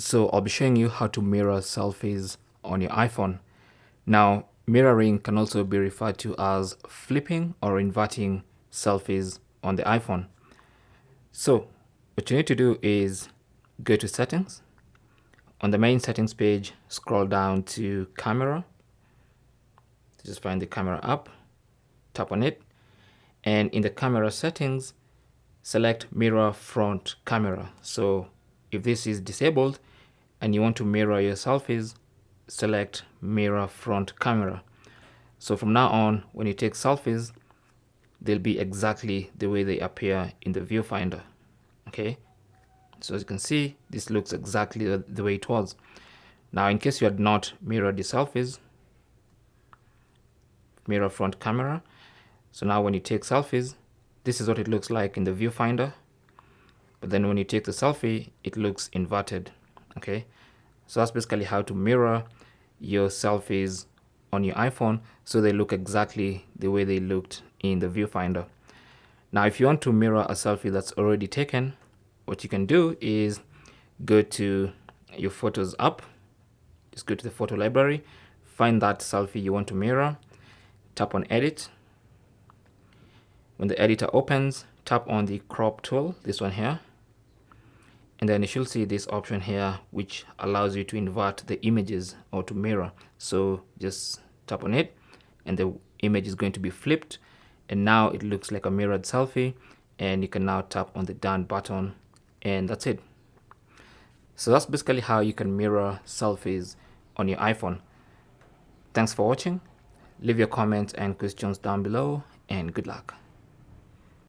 So I'll be showing you how to mirror selfies on your iPhone. Now, mirroring can also be referred to as flipping or inverting selfies on the iPhone. So what you need to do is go to settings. On the main settings page, scroll down to camera. Just find the camera app, tap on it, and in the camera settings, select mirror front camera. So if this is disabled and you want to mirror your selfies, select mirror front camera. So from now on, when you take selfies, they'll be exactly the way they appear in the viewfinder. Okay, so as you can see, this looks exactly the way it was. Now, in case you had not mirrored the selfies, mirror front camera. So now when you take selfies, this is what it looks like in the viewfinder. But then when you take the selfie, it looks inverted. Okay, so that's basically how to mirror your selfies on your iPhone so they look exactly the way they looked in the viewfinder. Now, if you want to mirror a selfie that's already taken, what you can do is go to your Photos app, just go to the photo library, find that selfie you want to mirror, tap on Edit. When the editor opens, tap on the crop tool, this one here, and then you should see this option here which allows you to invert the images or to mirror. So just tap on it and the image is going to be flipped, and now it looks like a mirrored selfie, and you can now tap on the done button, and that's it. So that's basically how you can mirror selfies on your iPhone. Thanks for watching. Leave your comments and questions down below, and good luck.